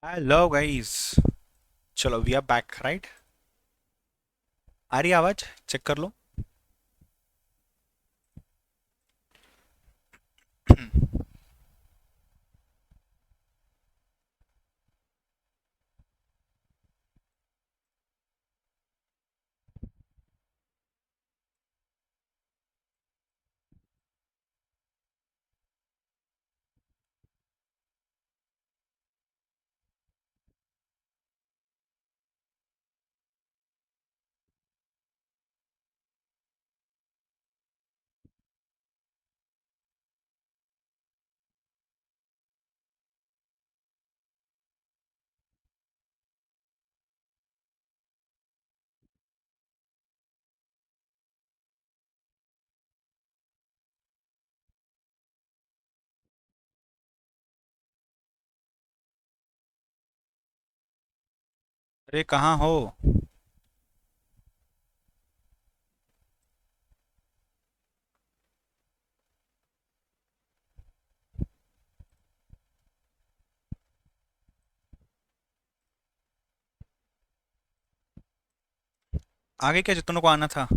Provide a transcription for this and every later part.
Hello guys. चलो we are back right. आ रही है आवाज? चेक कर लो। अरे कहाँ हो? आगे क्या जितनों को आना था?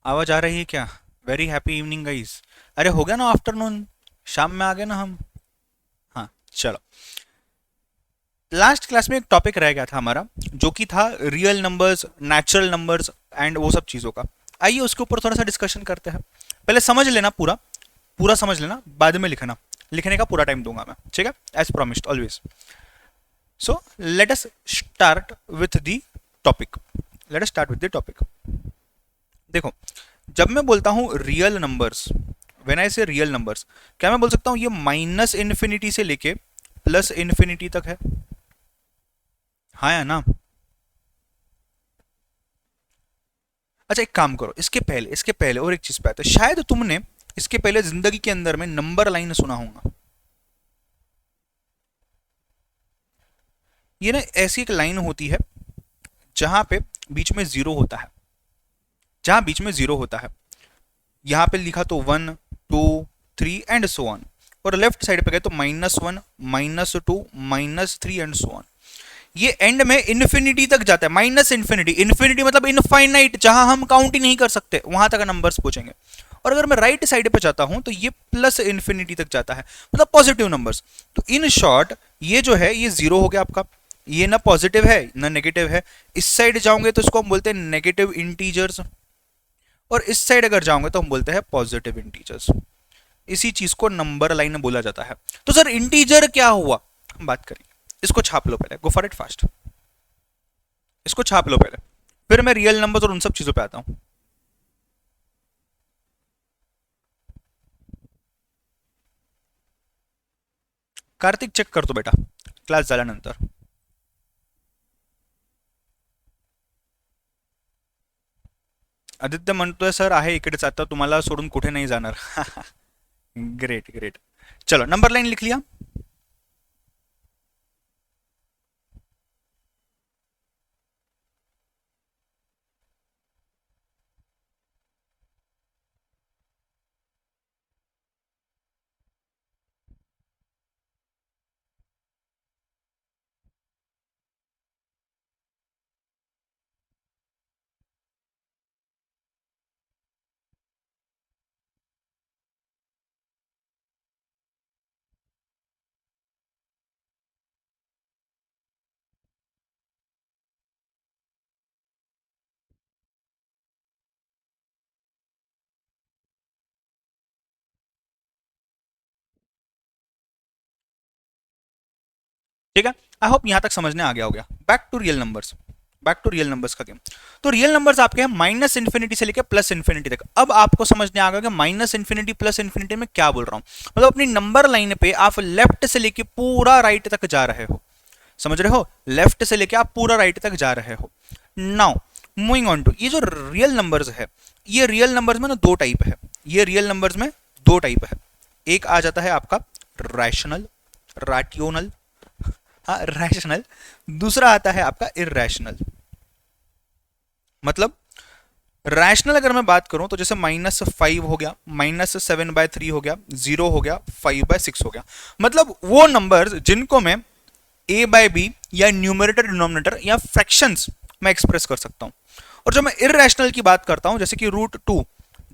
आवाज आ रही है क्या? Very happy evening guys. अरे हो गया ना आफ्टरनून। शाम में आ गए ना हम। हाँ चलो। लास्ट क्लास में एक टॉपिक रह गया था हमारा, जो कि था real numbers, natural numbers and वो सब चीज़ों का। आइए उसके ऊपर थोड़ा सा डिस्कशन करते हैं। पहले समझ लेना पूरा, पूरा समझ लेना, बाद में लिखना। लिखने का पूरा टाइम दूंगा मैं, ठीक है, as promised always. So let us start with the topic. Let us start with the topic. देखो, जब मैं बोलता हूँ रियल नंबर्स, व्हेन आई से रियल नंबर्स, क्या मैं बोल सकता हूँ ये माइनस इन्फिनिटी से लेके प्लस इन्फिनिटी तक है? हाँ या ना? अच्छा एक काम करो, इसके पहले और एक चीज पे आते हैं। शायद तुमने इसके पहले जिंदगी के अंदर में नंबर लाइन सुना होगा। ये ना ऐसी एक लाइन होती है जहां पे बीच में जीरो होता है। जहां बीच में जीरो होता है, यहाँ पे लिखा तो 1 2 3 एंड सो ऑन, और लेफ्ट साइड पे गए तो -1 -2 -3 एंड सो ऑन। ये एंड में इन्फिनिटी तक जाता है। माइनस इन्फिनिटी, इन्फिनिटी मतलब इनफाइनाइट, जहां हम काउंट ही नहीं कर सकते वहां तक नंबर्स पहुंचेंगे। और अगर मैं राइट साइड पे जाता हूं तो ये प्लस इन्फिनिटी तक जाता है, मतलब पॉजिटिव नंबर्स। तो इन शॉर्ट ये जो है ये जीरो हो गया आपका। ये ना पॉजिटिव है ना नेगेटिव है। इस साइड जाओगे तो इसको हम बोलते हैं नेगेटिव इंटीजर्स, और इस साइड अगर जाओगे तो हम बोलते हैं पॉजिटिव इंटीजर्स। इसी चीज को नंबर लाइन बोला जाता है। तो सर इंटीजर क्या हुआ, हम बात करेंगे। इसको छाप लो पहले, गो फॉर इट फास्ट। इसको छाप लो पहले, फिर मैं रियल नंबर्स और उन सब चीजों पे आता हूं। कार्तिक चेक करतो बेटा, क्लास झाल्यानंतर। आदित्य म्हणतोय सर आहे इकडेच, आता तुम्हाला सोडून कुठे नाही जाणार. Great great. चलो नंबर लाइन लिख लिया. ठीक है, आई होप यहां तक समझने आ गया हो गया। Back to real numbers, back to real numbers का गेम। तो रियल नंबर्स आपके हैं माइनस इन्फिनिटी से लेकर प्लस इन्फिनिटी तक। अब आपको समझने आ गया कि माइनस इन्फिनिटी प्लस इन्फिनिटी में क्या बोल रहा हूं। मतलब अपनी नंबर लाइन पे आप लेफ्ट से लेके पूरा राइट तक जा रहे हो। समझ रहे हो? लेफ्ट से लेके आप पूरा राइट तक जा रहे हो। नाउ मूविंग ऑन टू ये जो रियल नंबर्स है, ये रियल नंबर्स में ना दो टाइप है। ये रियल नंबर्स में दो टाइप है। एक आ जाता है आपका रैशनल, रैटियोनल, हाँ रैशनल। दूसरा आता है आपका इरेशनल। मतलब रैशनल अगर मैं बात करूं तो जैसे -5 हो गया, -7/3 हो गया, 0 हो गया, 5/6 हो गया। मतलब वो नंबर्स जिनको मैं a बाय b या न्यूमरेटर डिनोमिनेटर या फ्रैक्शंस मैं एक्सप्रेस कर सकता हूं। और जब मैं इर्रेशनल की बात करता हूं, जैसे कि √2,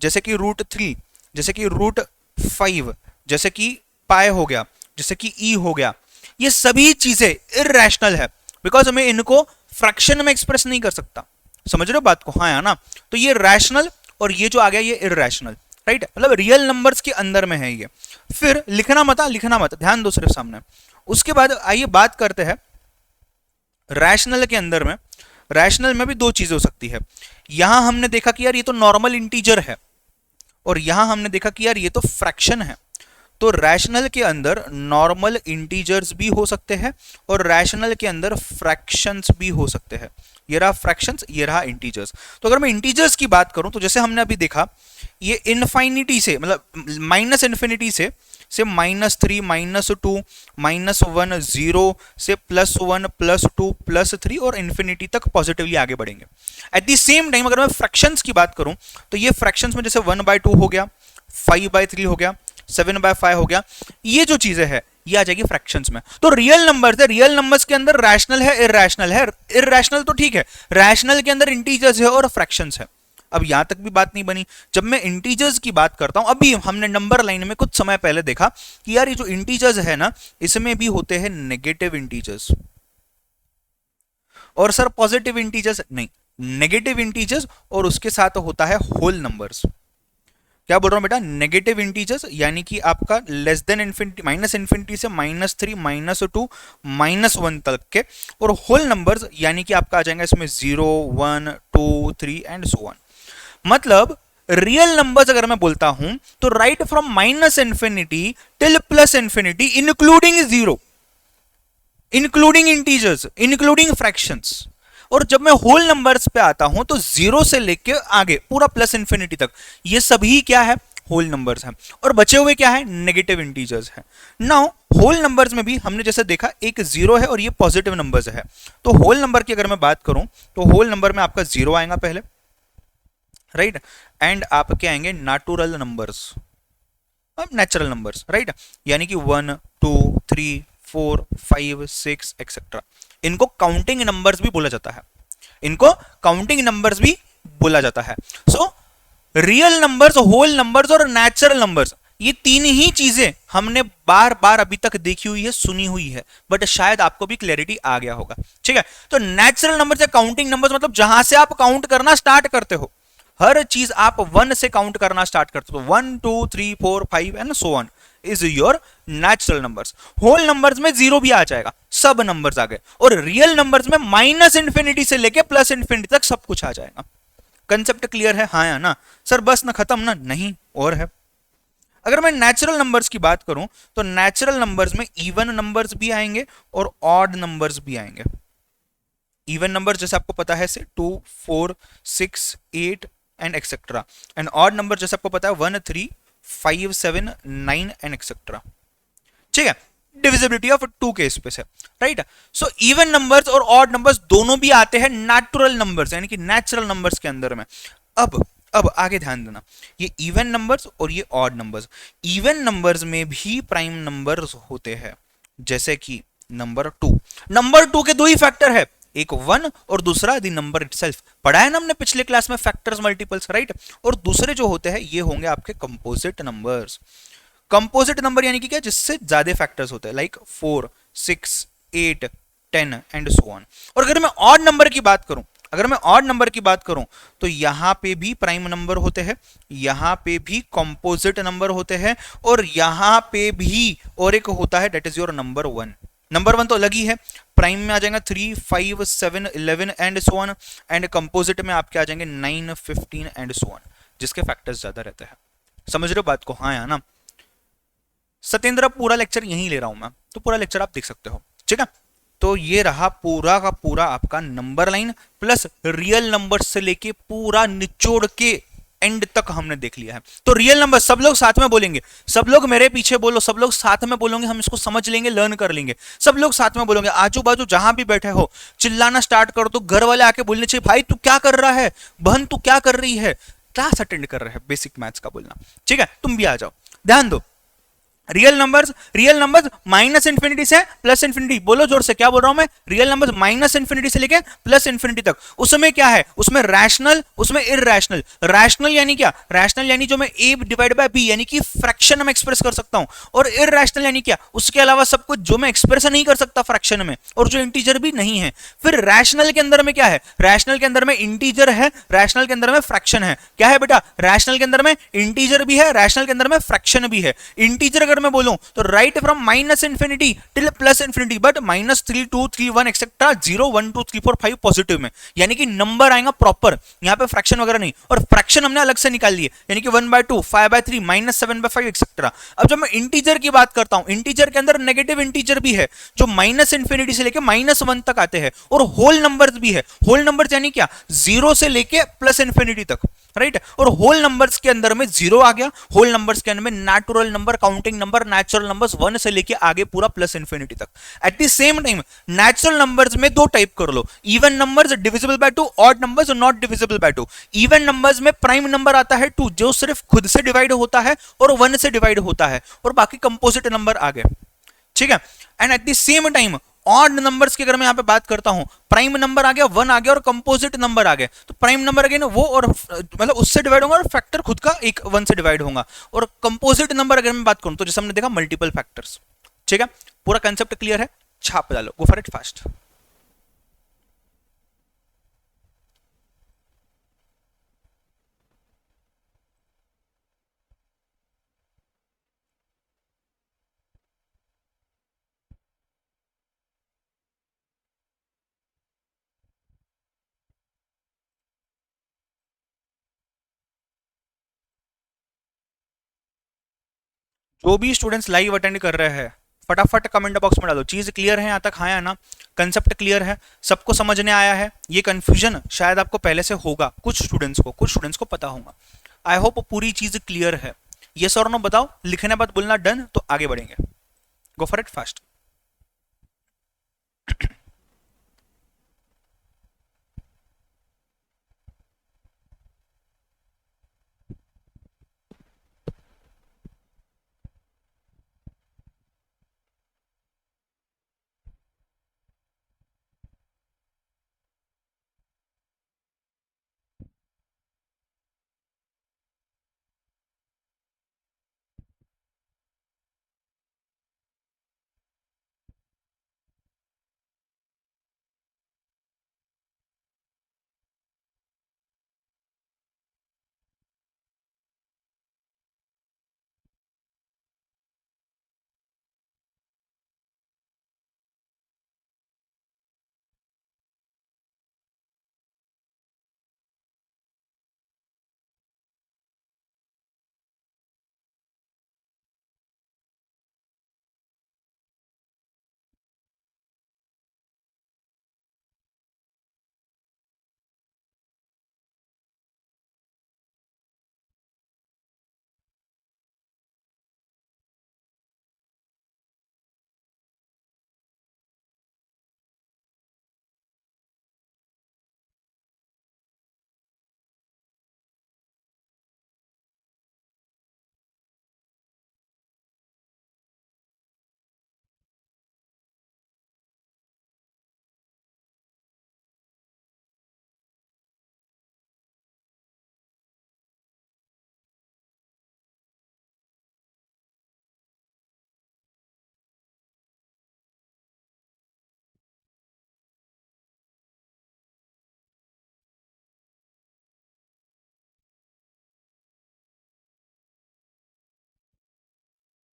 जैसे कि √3, जैसे कि √5, जैसे कि पाई हो गया, जैसे कि e हो गया, ये सभी चीजें इर्रेशनल है बिकॉज मैं इनको फ्रैक्शन में एक्सप्रेस नहीं कर सकता। समझ रहे हो बात को? हाँ या ना? तो ये रैशनल और ये जो आ गया ये इर्रेशनल, राइट? मतलब रियल नंबर्स के अंदर में है ये। फिर लिखना मत, ध्यान दो सिर्फ सामने। उसके बाद आइए बात करते हैं रैशनल के अंदर में। रैशनल में भी दो चीजें हो सकती है। यहां हमने देखा कि यार ये तो नॉर्मल इंटीजर है और यहां हमने देखा कि यार ये तो फ्रैक्शन है। तो रैशनल के अंदर नॉर्मल इंटीजर्स भी हो सकते हैं और रैशनल के अंदर फ्रैक्शंस भी हो सकते हैं। ये रहा फ्रैक्शंस, ये रहा इंटीजर्स। तो अगर मैं इंटीजर्स की बात करूं तो जैसे हमने अभी देखा, ये इनफाइनिटी से मतलब माइनस इन्फिनिटी से -3, -2, -1, 0 से +1, +2, +3 और इन्फिनिटी तक पॉजिटिवली आगे बढ़ेंगे। एट द सेम टाइम अगर मैं फ्रैक्शंस की बात करूं तो ये फ्रैक्शंस में जैसे 1/2 हो गया, 5/3 हो गया, 7/5 हो गया, ये जो चीजें है ये आ जाएगी फ्रैक्शंस में। तो रियल नंबर्स है, रियल नंबर्स के अंदर रैशनल है, इर्रेशनल है। इर्रेशनल तो ठीक है, रैशनल के अंदर इंटीजर्स है और फ्रैक्शंस है। अब यहां तक भी बात नहीं बनी। जब मैं इंटीजर्स की बात करता हूं, अभी हमने नंबर लाइन में कुछ समय पहले देखा कि यार ये जो इंटीजर्स है ना, इसमें भी होते हैं नेगेटिव इंटीजर्स। और सर पॉजिटिव इंटीजर्स नहीं, नेगेटिव इंटीजर्स और उसके साथ होता है होल नंबर्स। क्या बोल रहा हूं बेटा? नेगेटिव इंटीजर्स यानी कि आपका less than infinity, minus infinity से -3, -2, -1 तक के, और होल नंबर्स यानी कि आपका आ जाएगा इसमें 0, 1, 2, 3 एंड सो ऑन। मतलब रियल नंबर्स अगर मैं बोलता हूं तो right from -infinity till +infinity including 0, including integers, including fractions. और जब मैं होल नंबर्स पे आता हूं तो 0 से लेके आगे पूरा +इन्फिनिटी तक ये सभी क्या है? होल नंबर्स हैं। और बचे हुए क्या है? नेगेटिव इंटीजर्स है। नाउ होल नंबर्स में भी हमने जैसे देखा एक 0 है और ये पॉजिटिव नंबर्स है। तो होल नंबर की अगर मैं बात करूं तो होल नंबर में आपका 0 आएगा पहले, राइट? एंड आपके आएंगे natural numbers, natural numbers, right? यानी कि 1, 2, 3, 4, 5, 6 एक्सेट्रा। इनको काउंटिंग नंबर्स भी बोला जाता है, इनको काउंटिंग नंबर्स भी बोला जाता है। So real numbers, whole numbers और नेचुरल नंबर्स, ये तीन ही चीजें हमने बार बार अभी तक देखी हुई है, सुनी हुई है, बट शायद आपको भी क्लैरिटी आ गया होगा। ठीक है? तो नेचुरल नंबर्स या काउंटिंग नंबर्स मतलब जहां से आप काउंट करना स्टार्ट करते हो, हर चीज आप 1 से काउंट करना स्टार्ट करते हो। 1, 2, 3, 4, 5 and so on is your natural numbers. Whole numbers में 0 भी आ जाएगा, सब नंबर्स आ गए। और रियल नंबर्स में -इन्फिनिटी से लेके +इन्फिनिटी तक सब कुछ आ जाएगा। कंसेप्ट क्लियर है? हाँ या ना? सर बस ना, खत्म ना? नहीं, और है। अगर मैं नेचुरल नंबर्स की बात करूं तो नेचुरल नंबर्स में इवन नंबर्स भी आएंगे और ऑड नंबर्स भी आएंगे। इवन नंबर जैसे आपको पता है से 2, 4, 6, 8 and etcetera, and odd number जैसे आपको पता है 1, 3, 5, 7, 9 एंड एक्सेट्रा। ठीक है? डिविजिबिलिटी ऑफ 2 के स्पेस है, राइट? सो इवन नंबर्स और ऑड नंबर्स दोनों भी आते हैं नेचुरल नंबर्स यानी कि नेचुरल नंबर्स के अंदर में। अब आगे ध्यान देना, ये इवन नंबर्स और ये ऑड नंबर्स, इवन नंबर्स में भी प्राइम नंबर्स होते हैं, जैसे कि नंबर 2। नंबर 2 के दो ही फैक्टर है, एक 1 और दूसरा द नंबर इटसेल्फ। पढ़ा है ना हमने पिछले क्लास में फैक्टर्स, मल्टीपल्स, राइट? और दूसरे जो होते हैं ये होंगे आपके कंपोजिट नंबर्स। कंपोजिट नंबर यानी कि क्या? जिससे ज्यादा फैक्टर्स होते हैं, लाइक 4, 6, 8, 10 एंड सो ऑन। और अगर मैं ऑड नंबर की बात करूं, तो यहां पे भी प्राइम नंबर होते हैं, यहां पे भी कंपोजिट नंबर होते हैं, और यहां पे भी और एक होता है, that is your number 1। Number 1 तो अलग ही है, प्राइम में आ जाएगा 3, 5, 7, 11 and so on, and composite में आपके आ जाएंगे 9, 15 एंड सो ऑन, जिसके फैक्टर्स ज्यादा रहते हैं। समझ रहे हो बात को? हाँ या ना? सत्येंद्र पूरा लेक्चर यहीं ले रहा हूं मैं, तो पूरा लेक्चर आप देख सकते हो। ठीक है? तो ये रहा पूरा का पूरा आपका number line plus real number से लेके पूरा निचोड़ के एंड तक हमने देख लिया है। तो रियल नंबर सब लोग साथ में बोलेंगे, सब लोग मेरे पीछे बोलो, सब लोग साथ में बोलेंगे, हम इसको समझ लेंगे, लर्न कर लेंगे। सब लोग साथ में बोलेंगे, आजू बाजू जहां भी बैठे हो चिल्लाना स्टार्ट करो, तो घर वाले आके बोलने चाहिए, भाई तू क्या कर रहा है, बहन तू क्या कर रही है, क्लास अटेंड कर रहे हैं, बेसिक मैथ्स का बोलना। ठीक है? तुम भी आ जाओ, ध्यान दो। रियल नंबर्स माइनस इंफिनिटी से प्लस इंफिनिटी, बोलो जोर से, क्या बोल रहा हूं मैं, रियल नंबर्स माइनस इंफिनिटी से लेके प्लस इंफिनिटी तक, उसमें क्या है, उसमें रैशनल, उसमें इरैशनल। रैशनल यानी क्या, रैशनल यानी जो मैं ए डिवाइड बाय बी यानी कि फ्रैक्शन में एक्सप्रेस कर सकता हूं, और इरैशनल यानी क्या, उसके अलावा सब कुछ जो मैं एक्सप्रेस नहीं कर सकता फ्रैक्शन में, और जो इंटीजर भी नहीं है। फिर रैशनल के अंदर में क्या है, रैशनल के अंदर में इंटीजर है, रैशनल के अंदर में फ्रैक्शन है। क्या है बेटा, रैशनल के अंदर में इंटीजर भी है, रैशनल के अंदर में फ्रैक्शन भी है। इंटीजर अगर मैं बोलूं तो right from minus infinity till plus infinity, but minus 3 2 3 1 etcetera 0 1 2 3 4 5 positive में, यानी कि नंबर आएगा प्रॉपर, यहाँ पे फ्रैक्शन वगैरह नहीं, और फ्रैक्शन हमने अलग से निकाल लिए, यानी कि 1/2 5/3 -7/5 एक्सेट्रा। अब जब मैं इंटीजर की बात करता हूं, इंटीजर के अंदर नेगेटिव इंटीजर भी है जो माइनस इंफिनिटी से लेके -1 तक आते हैं, और होल नंबर्स भी है। होल नंबर्स यानी क्या, 0 से लेके प्लस इंफिनिटी तक, राइट। और होल नंबर्स के अंदर में 0 आ गया, होल नंबर्स के अंदर में natural number, counting number, natural numbers 1 से लेके आगे पूरा प्लस इंफिनिटी तक। At the same time natural numbers में दो टाइप कर लो, even numbers divisible by 2, odd numbers not divisible by 2। Even numbers में प्राइम नंबर आता है 2, जो सिर्फ खुद से डिवाइड होता है और 1 से डिवाइड होता है, और बाकी कंपोजिट नंबर आ गए, ठीक है। And eight the same time odd numbers की अगर मैं यहां पे बात करता हूं, प्राइम नंबर आ गया, 1 आ गया, और कंपोजिट नंबर आ गए, तो प्राइम नंबर अगेन वो, और मतलब उससे डिवाइड होगा, और फैक्टर खुद का एक 1 से डिवाइड होगा। और कंपोजिट नंबर अगर मैं बात करूं तो जैसे हमने देखा मल्टीपल फैक्टर्स, ठीक है। पूरा कंसेप्ट क्लियर है, छाप डालो, गो फॉर इट फास्ट। जो भी स्टूडेंट्स लाइव अटेंड कर रहे हैं, फटाफट कमेंट बॉक्स में डालो, चीज क्लियर है यहाँ तक, हाँ या ना, कंसेप्ट क्लियर है, सबको समझने आया है। ये कंफ्यूजन शायद आपको पहले से होगा, कुछ स्टूडेंट्स को पता होगा। आई होप पूरी चीज क्लियर है। यस और नो बताओ, लिखने बाद बोलना डन, तो आगे बढ़ेंगे। Go for it fast.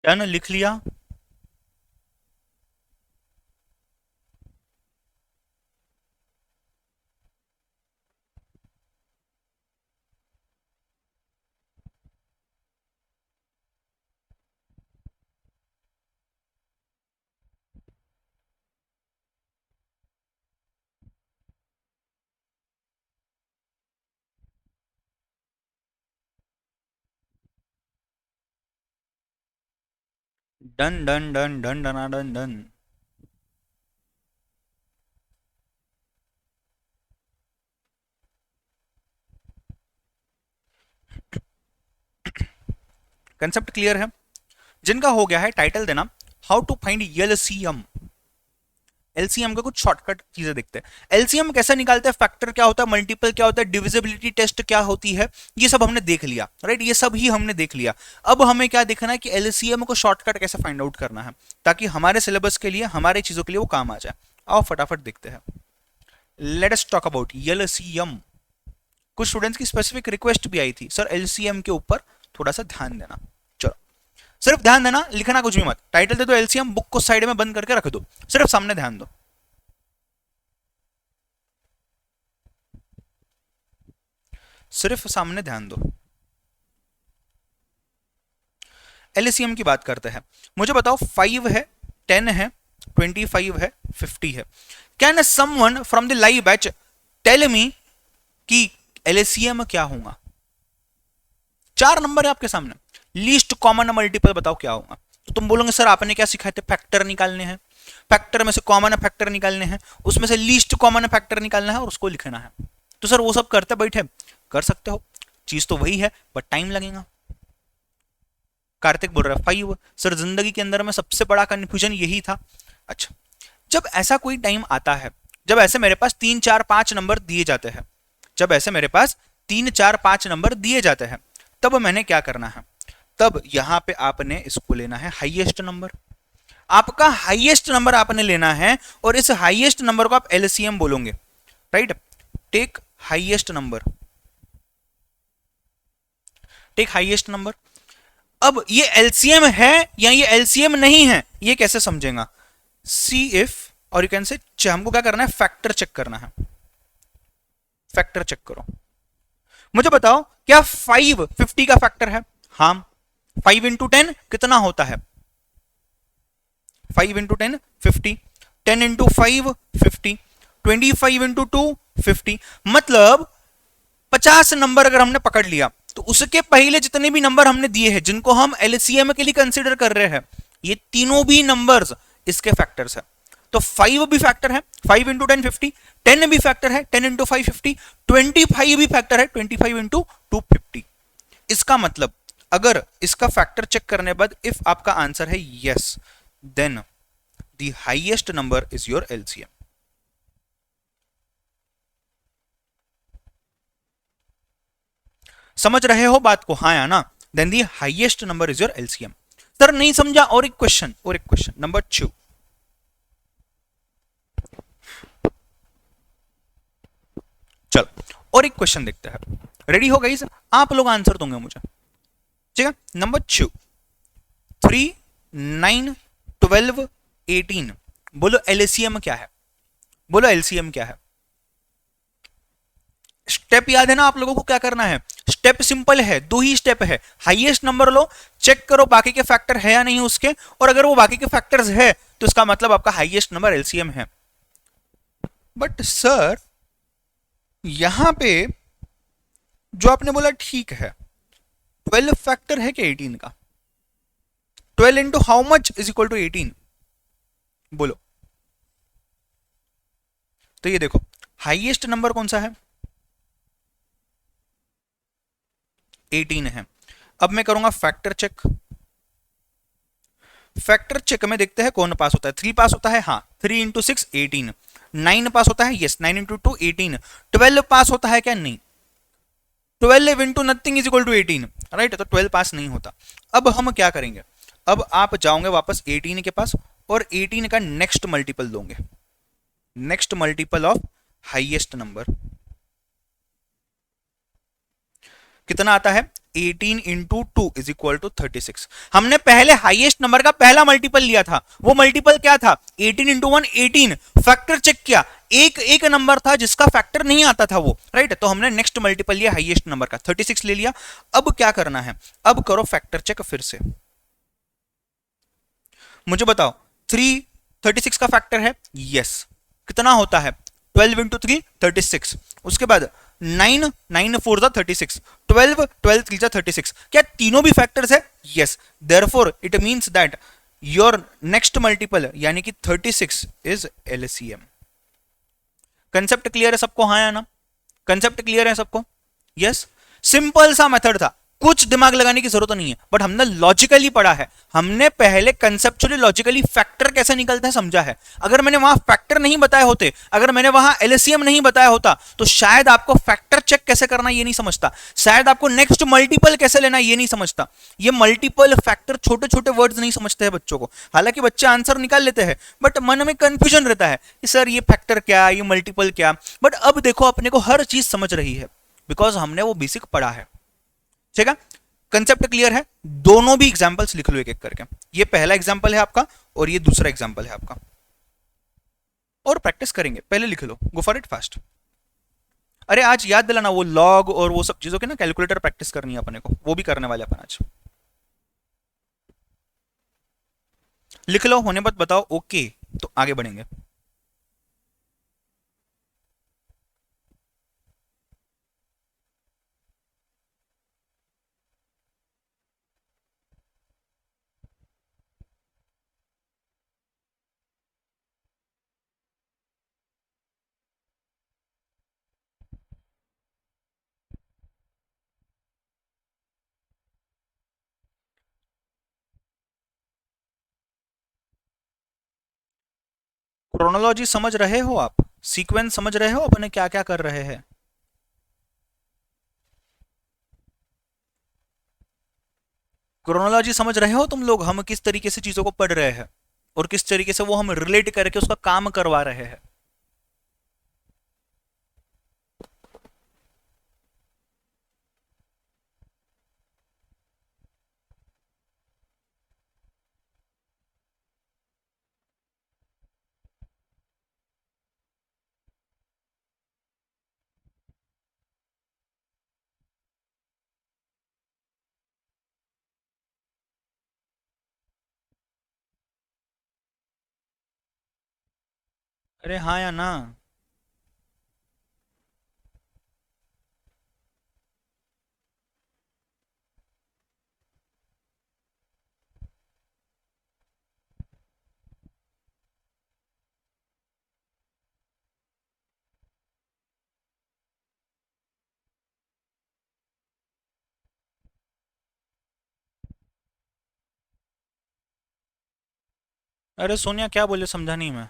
Done, लिख लिया। Done done done done done done done. Concept clear है। जिनका हो गया है टाइटल देना how to find LCM. LCM का कुछ शॉर्टकट चीजें देखते हैं। एलसीएम कैसे निकालते हैं, फैक्टर क्या होता है, मल्टीपल क्या होता है, डिविजिबिलिटी टेस्ट क्या होती है, ये सब हमने देख लिया, राइट, ये सब ही हमने देख लिया। अब हमें क्या देखना है कि एलसीएम को शॉर्टकट कैसे फाइंड आउट करना है ताकि हमारे सिलेबस के लिए, हमारे चीजों के लिए वो काम आ जाए। आओ फटाफट देखते हैं। Let us talk about LCM. कुछ स्टूडेंट्स की स्पेसिफिक रिक्वेस्ट भी आई थी, सर एलसीएम के ऊपर थोड़ा सा ध्यान देना। चलो सिर्फ ध्यान देना, लिखना कुछ भी मत। टाइटल दे दो एलसीएम, बुक को साइड में बंद करके रख दो, सिर्फ सामने ध्यान दो। सिर्फ सामने ध्यान दो। एलसीएम की बात करते हैं। मुझे बताओ 5 है, 10 है, 25 है, 50 है। Can someone from the live batch tell me कि एलसीएम क्या होगा? 4 नंबर है आपके सामने, लीस्ट कॉमन मल्टीपल बताओ क्या होगा। तो तुम बोलोगे सर आपने क्या सिखाए थे, फैक्टर निकालने हैं, फैक्टर में से कॉमन फैक्टर निकालने हैं, उसमें से लीस्ट कॉमन फैक्टर निकालना है और उसको लिखना है। तो सर वो सब करते बैठे, कर सकते हो, चीज तो वही है बट टाइम लगेगा। कार्तिक बोल रहा है 5। सर जिंदगी के अंदर में सबसे बड़ा कंफ्यूजन यही था। अच्छा, जब ऐसा कोई टाइम आता है, जब ऐसे मेरे पास 3 4 5 नंबर दिए जाते हैं, जब ऐसे मेरे पास 3 4 5 नंबर दिए जाते हैं, तब मैंने क्या करना है, तब यहां पे आपने इसको लेना है हाईएस्ट नंबर। आपका हाईएस्ट नंबर आपने लेना है और इस हाईएस्ट नंबर को आप एलसीएम बोलोगे, right. Take highest number, take highest number. अब ये एलसीएम है या ये एलसीएम नहीं है, ये कैसे समझेगा? सी इफ, और यू कैन से हमको क्या करना है, फैक्टर चेक करना है। फैक्टर चेक करो। मुझे बताओ क्या 5 50 का फैक्टर है? हाँ। 5 इंटू 10 कितना होता है? 5 इंटू 10 50, 10 इंटू 5 50, 25 इंटू 2 50। मतलब 50 नंबर अगर हमने पकड़ लिया तो उसके पहले जितने भी नंबर हमने दिए हैं जिनको हम एलसीएम के लिए कंसीडर कर रहे हैं, ये तीनों भी नंबर्स इसके फैक्टर्स है। तो 5 भी फैक्टर है, 5 इंटू 10 50, 10 भी फैक्टर है, 10 इंटू 5 50, 25 भी फैक्टर है, 25 इंटू 2 50। इसका मतलब अगर इसका फैक्टर चेक करने बाद इफ आपका आंसर है yes, then the highest number is your LCM. समझ रहे हो बात को? हाँ या ना? Then the highest number is your LCM. Sir नहीं समझा, और एक क्वेश्चन, और एक क्वेश्चन नंबर 2। चलो और एक क्वेश्चन देखते हैं। रेडी हो गई? आप लोग आंसर दोगे मुझे, ठीक है। नंबर 2, 3 9 12 18। बोलो एलसीएम क्या है? बोलो एलसीएम क्या है? स्टेप याद है ना आप लोगों को क्या करना है? स्टेप सिंपल है, 2 ही स्टेप है। हाईएस्ट नंबर लो, चेक करो बाकी के फैक्टर है या नहीं उसके, और अगर वो बाकी के फैक्टर्स है तो इसका मतलब आपका हाईएस्ट नंबर एलसीएम है। बट सर यहां पे जो आपने बोला ठीक है, 12 फैक्टर है क्या 18 का? 12 into how much is equal to 18? बोलो। तो ये देखो हाईएस्ट नंबर कौन सा है? 18 है। अब मैं करूंगा फैक्टर चेक। फैक्टर चेक में देखते हैं कौन पास होता है। 3 पास होता है, हाँ। 3 इंटू 6 18। 9 पास होता है, यस। 9 इंटू 2 18। 12 पास होता है क्या? नहीं। 12 into nothing is equal to 18, right. तो 12 पास नहीं होता। अब हम क्या करेंगे? अब आप जाओगे वापस 18 के पास और 18 का नेक्स्ट मल्टीपल दोगे, next multiple of highest number कितना आता है? 18 इंटू 2 इज इक्वल टू 36। हमने पहले हाईएस्ट नंबर का पहला मल्टीपल लिया था, वो मल्टीपल क्या था? 18 इंटू 1 18। फैक्टर चेक किया, एक नंबर था जिसका फैक्टर नहीं आता था वो, राइट। तो हमने नेक्स्ट मल्टीपल लिया हाईएस्ट नंबर का, 36 ले लिया। अब क्या करना है? अब करो फैक्टर चेक फिर से। मुझे बताओ 3 36 का फैक्टर है, यस। कितना होता है? 12 इंटू 3 36। उसके बाद 9 9 4 जा 36, 12 12 3 जा 36। क्या तीनों भी फैक्टर्स है? Yes. Therefore it means that your next multiple यानी कि 36 इज एलसीएम। कंसेप्ट क्लियर है सबको? हाँ या ना? कंसेप्ट क्लियर है सबको? यस। सिंपल सा मेथड था, कुछ दिमाग लगाने की जरूरत नहीं है, बट हमने लॉजिकली पढ़ा है, हमने पहले कंसेप्चुअली लॉजिकली फैक्टर कैसे निकलता है समझा है। अगर मैंने वहां फैक्टर नहीं बताए होते, अगर मैंने वहां एलसीएम नहीं बताया होता, तो शायद आपको फैक्टर चेक कैसे करना ये नहीं समझता, शायद आपको नेक्स्ट मल्टीपल कैसे लेना ये नहीं समझता। ये मल्टीपल फैक्टर छोटे छोटे वर्ड्स नहीं समझते हैं बच्चों को, हालांकि बच्चे आंसर निकाल लेते हैं बट मन में कंफ्यूजन रहता है कि सर ये फैक्टर क्या, ये मल्टीपल क्या। बट अब देखो अपने को हर चीज समझ रही है, बिकॉज हमने वो बेसिक पढ़ा है। ठीक है, कंसेप्ट क्लियर है। दोनों भी एग्जांपल्स लिख लो एक एक करके। ये पहला एग्जांपल है आपका और ये दूसरा एग्जांपल है आपका, और प्रैक्टिस करेंगे। पहले लिख लो, गो फॉर इट फास्ट। अरे आज याद दिलाना वो लॉग और वो सब चीजों के ना कैलकुलेटर प्रैक्टिस करनी है अपने को, वो भी करने वाले अपन आज। लिख लो, होने पर बताओ ओके, तो आगे बढ़ेंगे। क्रोनोलॉजी समझ रहे हो आप, सीक्वेंस समझ रहे हो अपने क्या क्या कर रहे हैं। क्रोनोलॉजी समझ रहे हो तुम लोग, हम किस तरीके से चीजों को पढ़ रहे हैं और किस तरीके से वो हम रिलेट करके उसका काम करवा रहे हैं। अरे हाँ या ना। अरे सोनिया क्या बोले, समझा नहीं मैं।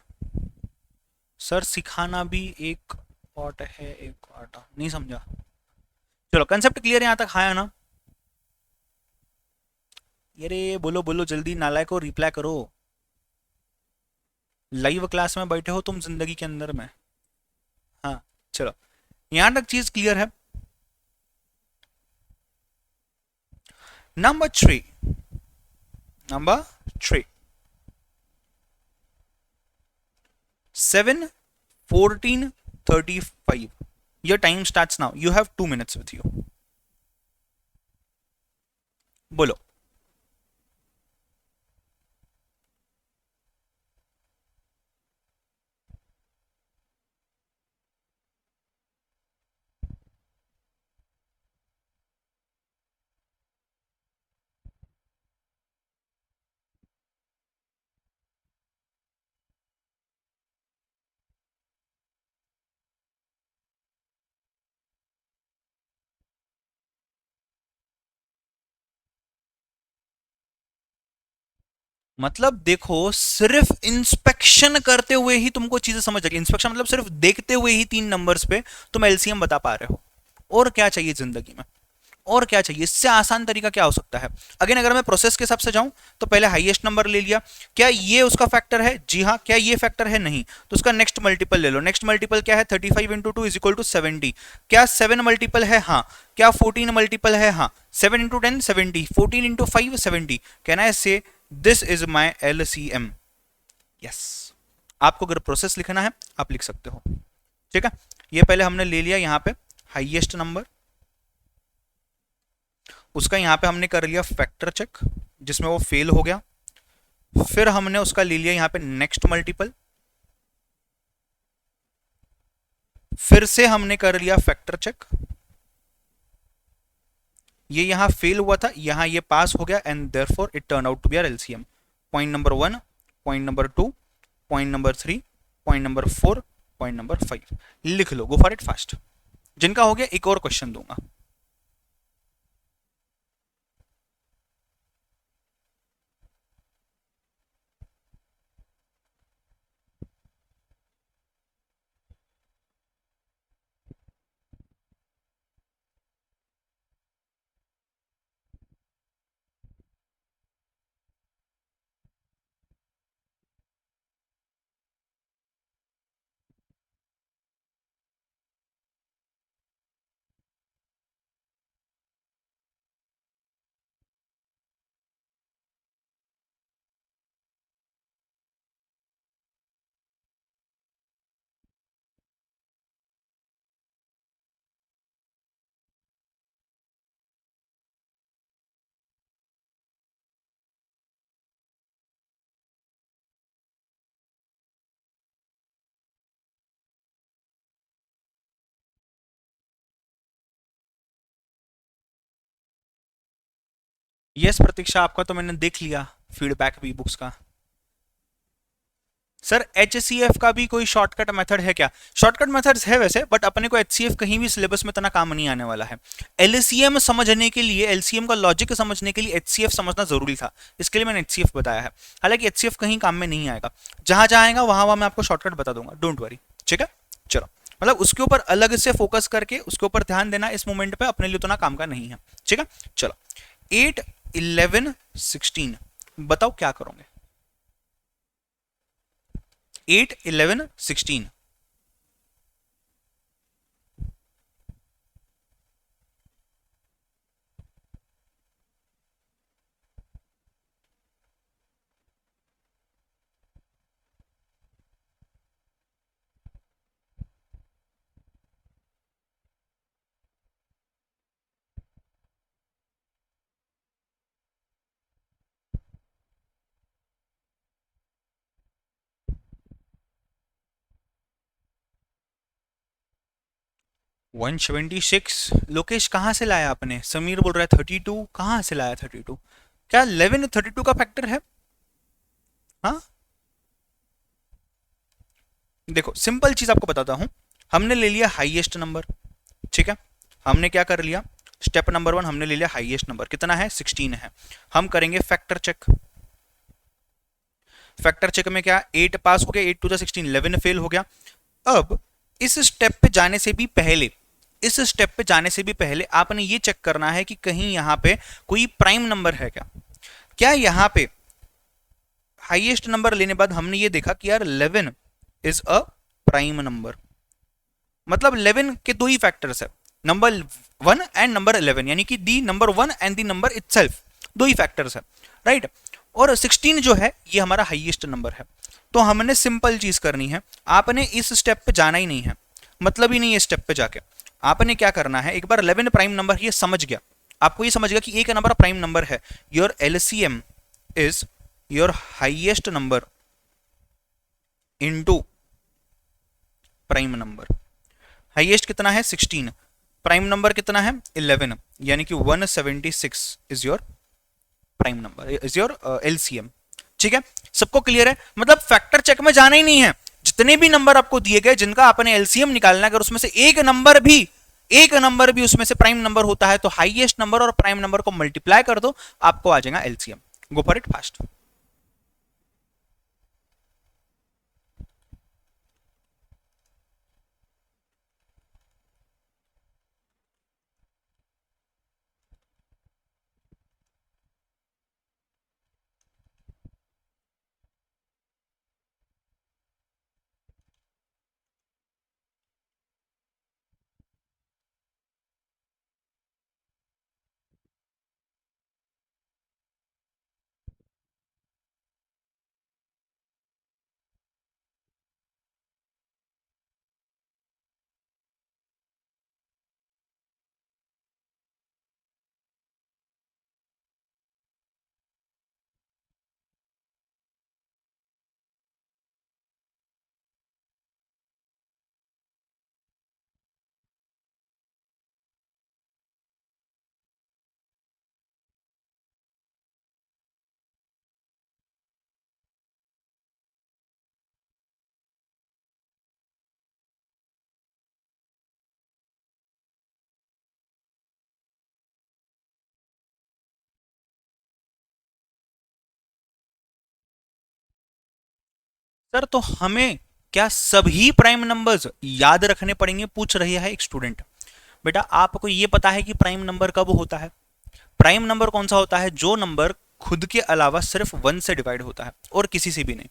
सर सिखाना भी एक पार्ट है, एक पार्ट नहीं समझा। चलो कंसेप्ट क्लियर है यहाँ तक, हाँ या ना। अरे बोलो बोलो जल्दी, नालायक को रिप्लाई करो। लाइव क्लास में बैठे हो तुम जिंदगी के अंदर में। हाँ चलो, यहाँ तक चीज क्लियर है। Number three, number three, 7, 14, 35। Your time starts now. You have 2 minutes with you. बोलो। मतलब देखो, सिर्फ इंस्पेक्शन करते हुए ही तुमको चीजें समझ जाएगी। इंस्पेक्शन मतलब सिर्फ देखते हुए ही 3 नंबर्स पे तुम एलसीएम बता पा रहे हो। और क्या चाहिए जिंदगी में, और क्या चाहिए, इससे आसान तरीका क्या हो सकता है। अगेन अगर मैं प्रोसेस के हिसाब से जाऊं तो पहले हाईएस्ट नंबर ले लिया, क्या ये उसका फैक्टर है, जी हाँ। क्या ये फैक्टर है, नहीं, तो उसका नेक्स्ट मल्टीपल ले लो। नेक्स्ट मल्टीपल क्या है, 35 into two is equal to 70। क्या 7 मल्टीपल है, हाँ। क्या 14 मल्टीपल है, हाँ। 7 इंटू 10 70, 14 इंटू 5 70। कैन आई से this is my LCM. Yes, आपको अगर प्रोसेस लिखना है आप लिख सकते हो। ठीक है, ये पहले हमने ले लिया यहाँ पे हाईएस्ट नंबर, उसका यहाँ पे हमने कर लिया फैक्टर चेक जिसमें वो फेल हो गया। फिर हमने उसका ले लिया यहाँ पे नेक्स्ट मल्टीपल, फिर से हमने कर लिया फैक्टर चेक, ये यहां फेल हुआ था, यहां ये पास हो गया, and therefore it turn out to be our LCM. Point number 1, point number 2, point number 3, point number 4, point number 5। लिख लो, गो फॉर इट फास्ट। जिनका हो गया एक और क्वेश्चन दूंगा। यस प्रतीक्षा, आपका तो मैंने देख लिया फीडबैक भी बुक्स का। सर HCF का भी कोई शॉर्टकट मेथड है क्या? शॉर्टकट मेथड्स है वैसे, बट अपने को HCF कहीं भी सिलेबस में इतना काम नहीं आने वाला है। LCM समझने के लिए, LCM का लॉजिक समझने के लिए HCF समझना जरूरी था, इसके लिए मैंने HCF बताया है। हालांकि HCF कहीं काम में नहीं आएगा, जहां जहां आएगा वहां वहां मैं आपको शॉर्टकट बता दूंगा, डोंट वरी। ठीक है, चलो, मतलब उसके ऊपर अलग से फोकस करके उसके ऊपर ध्यान देना इस मोमेंट पे अपने लिए उतना काम का नहीं है। ठीक है, चलो 8, 11, 16 बताओ क्या करोगे? 8, 11, 16। 176 लोकेश कहाँ से लाया आपने? समीर बोल रहा है 32, कहाँ से लाया 32? क्या 11 32 का फैक्टर है? हाँ, देखो सिंपल चीज आपको बताता हूं। हमने ले लिया हाईएस्ट नंबर, ठीक है। हमने क्या कर लिया, स्टेप नंबर 1 हमने ले लिया हाईएस्ट नंबर, कितना है? 16 है। हम करेंगे फैक्टर चेक। फैक्टर चेक में क्या, 8 पास हो गया, 8 टू द 16, 11 फेल हो गया। अब इस स्टेप पे जाने से भी पहले, इस स्टेप पे जाने से भी पहले आपने ये चेक करना है कि कहीं यहां पे कोई प्राइम नंबर है क्या। क्या यहां पे हाईएस्ट नंबर लेने बाद हमने ये देखा कि यार 11 इज अ प्राइम नंबर, मतलब 11 के दो ही फैक्टर्स है, नंबर 1 एंड नंबर 11, यानी कि the number 1 and the number itself, दो ही फैक्टर्स है, राइट। और 16 जो है ये हमारा हाईएस्ट नंबर है। तो हमने सिंपल चीज करनी है, आपने इस स्टेप पे जाना ही नहीं है, मतलब ही नहीं है स्टेप पे जाके। आपने क्या करना है, एक बार 11 प्राइम नंबर ये समझ गया, आपको ये समझ गया कि एक नंबर प्राइम नंबर है, your LCM is your highest number into prime number. Highest कितना है? 16, प्राइम नंबर कितना है? 11, यानी कि 176 is your prime number, is your LCM. ठीक है, सबको क्लियर है? मतलब फैक्टर चेक में जाना ही नहीं है, जितने भी नंबर आपको दिए गए जिनका आपने एलसीएम निकालना है, अगर उसमें से एक नंबर भी उसमें से प्राइम नंबर होता है तो हाईएस्ट नंबर और प्राइम नंबर को मल्टीप्लाई कर दो, आपको आ जाएगा LCM. Go for it fast. Sir तो हमें क्या सभी प्राइम नंबर्स याद रखने पड़ेंगे, पूछ रही है एक स्टूडेंट। बेटा आपको ये पता है कि प्राइम नंबर कब होता है? प्राइम नंबर कौन सा होता है? जो नंबर खुद के अलावा सिर्फ 1 से डिवाइड होता है और किसी से भी नहीं,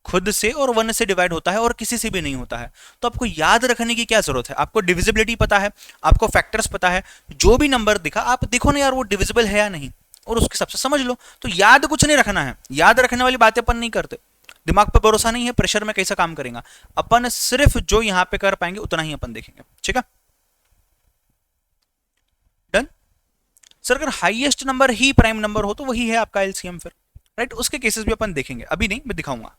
खुद से और 1 से डिवाइड होता है और किसी से भी नहीं होता है। तो आपको याद रखने की क्या जरूरत है? आपको डिविजिबिलिटी पता है, आपको फैक्टर्स पता है, जो भी नंबर दिखा आप देखो ना यार वो डिविजिबल है या नहीं, और उसके हिसाब से समझ लो। तो याद कुछ नहीं रखना है, याद रखने वाली बातें अपन नहीं करते, दिमाग पर भरोसा नहीं है, प्रेशर में कैसा काम करेगा अपन, सिर्फ जो यहां पे कर पाएंगे उतना ही अपन देखेंगे। ठीक है, डन। सर अगर हाईएस्ट नंबर ही प्राइम नंबर हो तो वही है आपका एलसीएम फिर, राइट। उसके केसेस भी अपन देखेंगे, अभी नहीं, मैं दिखाऊंगा।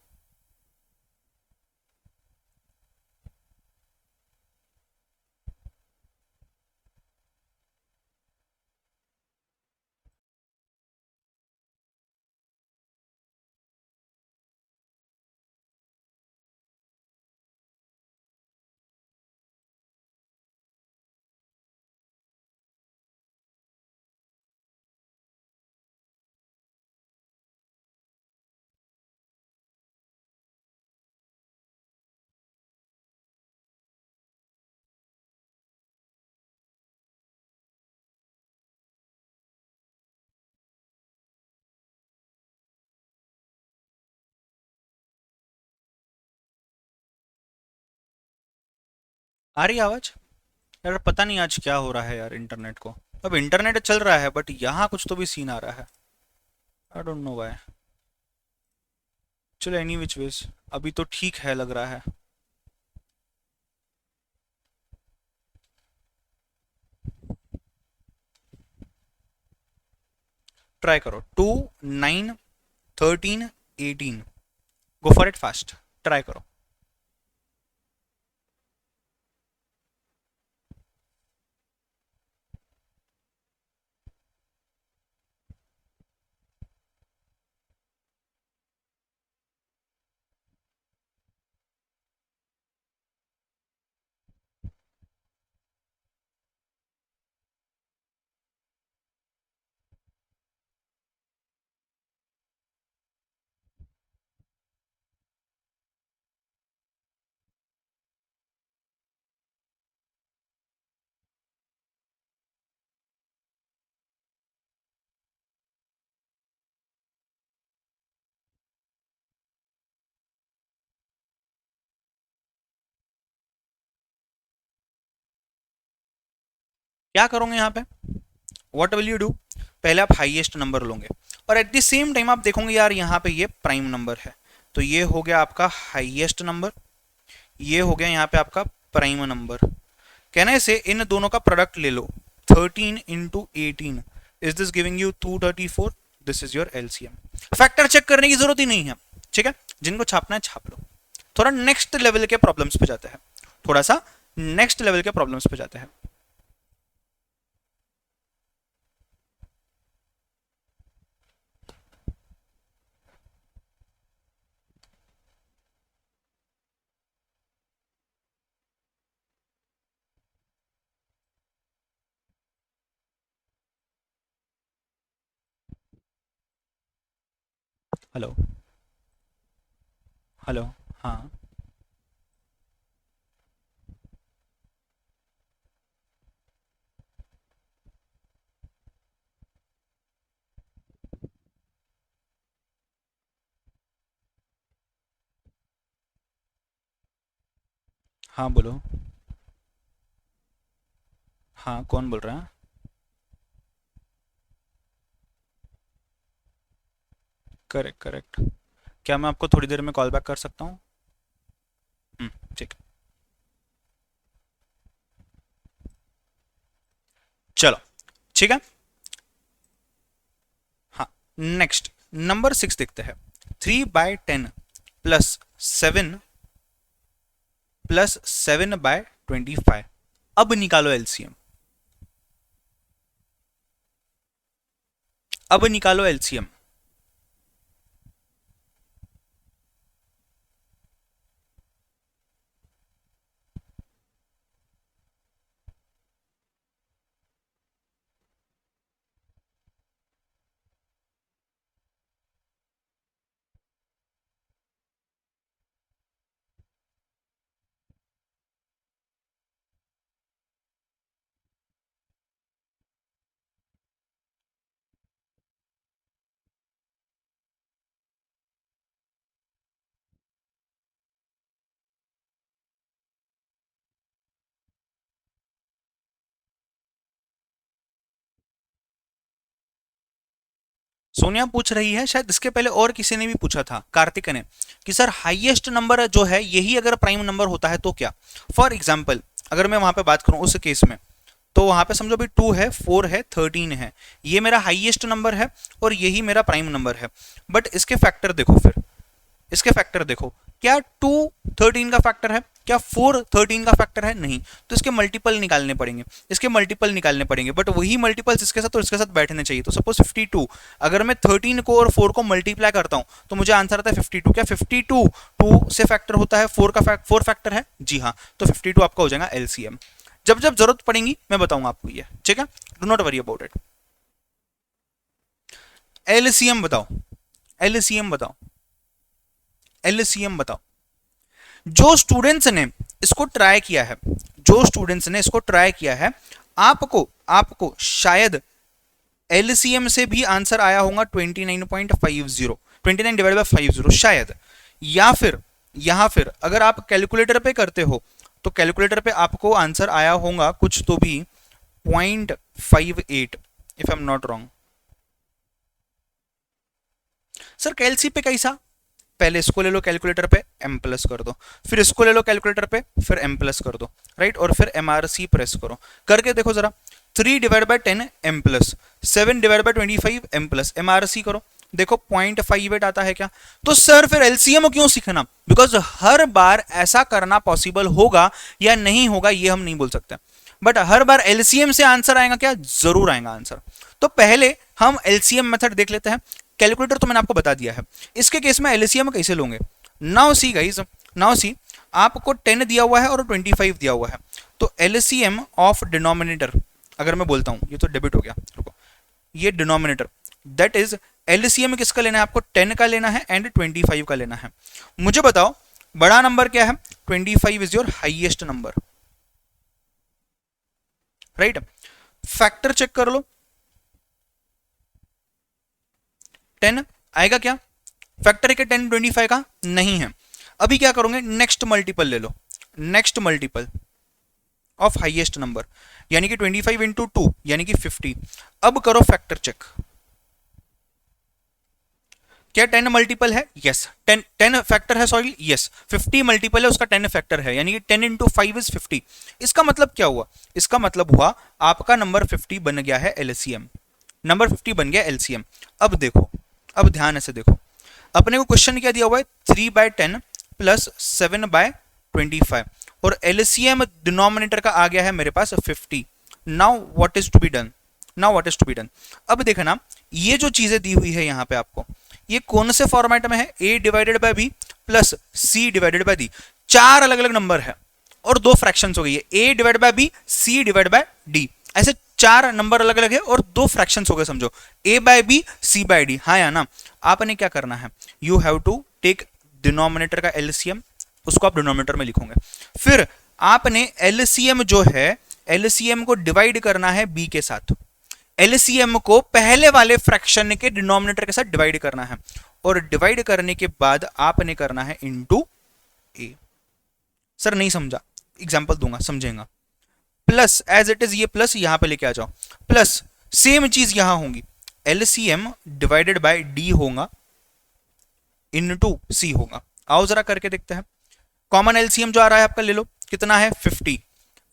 आ रही है आवाज? यार पता नहीं आज क्या हो रहा है यार इंटरनेट को। अब इंटरनेट चल रहा है बट यहाँ कुछ तो भी सीन आ रहा है। I don't know why. चलो एनी विच वेज, अभी तो ठीक है लग रहा है। ट्राई करो 2, 9, 13, 18। गो फॉर इट फास्ट, ट्राई करो। क्या करोगे यहाँ पे? What will you do? पहले आप हाईएस्ट नंबर लोगे और एट द सेम टाइम आप देखोगे यार यहाँ पे ये प्राइम नंबर है, तो ये हो गया आपका हाईएस्ट नंबर, ये हो गया यहाँ पे आपका प्राइम नंबर। कहने से इन दोनों का प्रोडक्ट ले लो, 13 into 18 is this giving you 234। This is your LCM. Factor check करने की जरूरत ही नहीं है, ठीक है? जिनको छापना है छाप लो। थोड़ा नेक्स्ट लेवल के प्रॉब्लम्स पे जाते हैं, थोड़ा सा नेक्स्ट लेवल के प्रॉब्लम्स पे जाते हैं। Hello, hello. हाँ, हाँ बोलो। हाँ, कौन बोल रहा है? Correct, correct. क्या मैं आपको थोड़ी देर में कॉल बैक कर सकता हूँ? ठीक है। चलो, ठीक है। हाँ, नेक्स्ट नंबर 6 देखते हैं। 3/10 प्लस 7 प्लस 7/25। अब निकालो एलसीएम। अब निकालो एलसीएम। सोनिया पूछ रही है, शायद इसके पहले और किसी ने भी पूछा था, कार्तिक ने, कि सर हाईएस्ट नंबर जो है यही अगर प्राइम नंबर होता है तो क्या? फॉर एग्जाम्पल अगर मैं वहां पे बात करूं उस केस में, तो वहां पे समझो भी 2 है, 4 है, 13 है, ये मेरा हाईएस्ट नंबर है और यही मेरा प्राइम नंबर है। बट इसके फैक्टर देखो, फिर इसके फैक्टर देखो, क्या 2 13 का फैक्टर है? क्या 4 13 का फैक्टर है? नहीं। तो इसके मल्टीपल निकालने पड़ेंगे, इसके मल्टीपल निकालने पड़ेंगे, बट वही मल्टीपल्स इसके साथ और इसके साथ बैठने चाहिए। तो सपोज 52, अगर मैं 13 को और 4 को मल्टीप्लाई करता हूं तो मुझे आंसर आता है 52। क्या 52 2 से फैक्टर होता है? 4 का 4 फैक्टर है? जी हाँ। तो 52 आपका हो जाएगा एलसीएम। जब जब जरूरत पड़ेगी मैं बताऊंगा आपको ये, ठीक है? Do not worry about it. LCM बताओ, एलसीएम बताओ, एलसीएम बताओ। जो स्टूडेंट्स ने इसको ट्राई किया है, जो स्टूडेंट्स ने इसको ट्राई किया है, आपको आपको शायद एलसीएम से भी आंसर आया होगा 29.50, 29 डिवाइड बाय 50 शायद। या फिर अगर आप कैलकुलेटर पे करते हो तो कैलकुलेटर पे आपको आंसर आया होगा कुछ तो भी 0.58 if I am not wrong. Sir calcy पे कैसा? पहले इसको ले लो कैलकुलेटर पे, m प्लस कर दो, फिर इसको ले लो कैलकुलेटर पे, फिर m प्लस कर दो, राइट, और फिर MRC प्रेस करो, करके देखो जरा। 3 divide by 10 m plus, 7 divide by 25 m plus, MRC करो, देखो 0.58 आता है क्या? तो सर फिर एलसीएम क्यों सीखना? बिकॉज हर बार ऐसा करना पॉसिबल होगा या नहीं होगा ये हम नहीं बोल सकते, बट हर बार एलसीएम से आंसर आएगा क्या? जरूर आएगा आंसर। तो पहले हम एलसीएम मेथड देख लेते हैं। कैलकुलेटर तो मैंने आपको बता दिया है, इसके केस में एलसीएम कैसे लोगे? Now see guys, now see, आपको 10 दिया हुआ है और 25 दिया हुआ है, तो एलसीएम ऑफ डिनोमिनेटर अगर मैं बोलता हूं, ये तो डेबिट हो गया, रुको, ये डिनोमिनेटर, दैट इज एलसीएम किसका लेना है आपको? 10 का लेना है एंड 25 का लेना है। मुझे बताओ बड़ा नंबर क्या है? 25 is your highest number, right. Factor check कर लो, 10 आएगा क्या? फैक्टर है क्या 10 25 का? नहीं है। अभी क्या करोगे? नेक्स्ट मल्टीपल ले लो, next multiple of highest number, यानी कि 25 इंटू 2 यानी कि 50। अब करो फैक्टर चेक, क्या 10 मल्टीपल है? यस। 10 फैक्टर है, सॉरी, यस। 50 मल्टीपल है उसका, 10 फैक्टर है, यानी कि 10 इंटू 5 इज 50। इसका मतलब क्या हुआ? इसका मतलब हुआ आपका नंबर 50 बन गया है एलसीएम, नंबर 50 बन गया एलसीएम। अब देखो, अब ध्यान से देखो, अपने को क्वेश्चन क्या दिया हुआ है? 3/10 प्लस 7/25 और एलसीएम डिनोमिनेटर का आ गया है मेरे पास 50। Now what is to be done? Now what is to be done? अब देखना, ये जो चीजें दी हुई है यहां पे आपको, ये कौन से फॉर्मेट में है? a divided by b plus c divided by d। चार अलग अलग नंबर है और दो फ्रैक्शंस हो गई है, a divide by b, c divide by d, ऐसे चार नंबर अलग अलग है और दो फ्रैक्शंस हो गए, समझो a by b, c by d। हाँ या ना? आपने क्या करना है? You have to take denominator का एलसीएम, उसको आप डिनोमिनेटर में लिखोगे, फिर आपने एलसीएम जो है, एलसीएम को डिवाइड करना है b के साथ, एलसीएम को पहले वाले फ्रैक्शन के डिनोमिनेटर के साथ डिवाइड करना है, और डिवाइड करने के बाद आपने करना है इनटू ए। सर नहीं समझा, एग्जांपल दूंगा समझेगा। प्लस एज इट इज, ये प्लस यहां पे लेके आ जाओ, प्लस सेम चीज यहां होगी, एलसीएम डिवाइडेड बाय डी होगा इनटू सी होगा। आओ जरा करके देखते हैं। कॉमन एलसीएम जो आ रहा है आपका ले लो, कितना है? 50।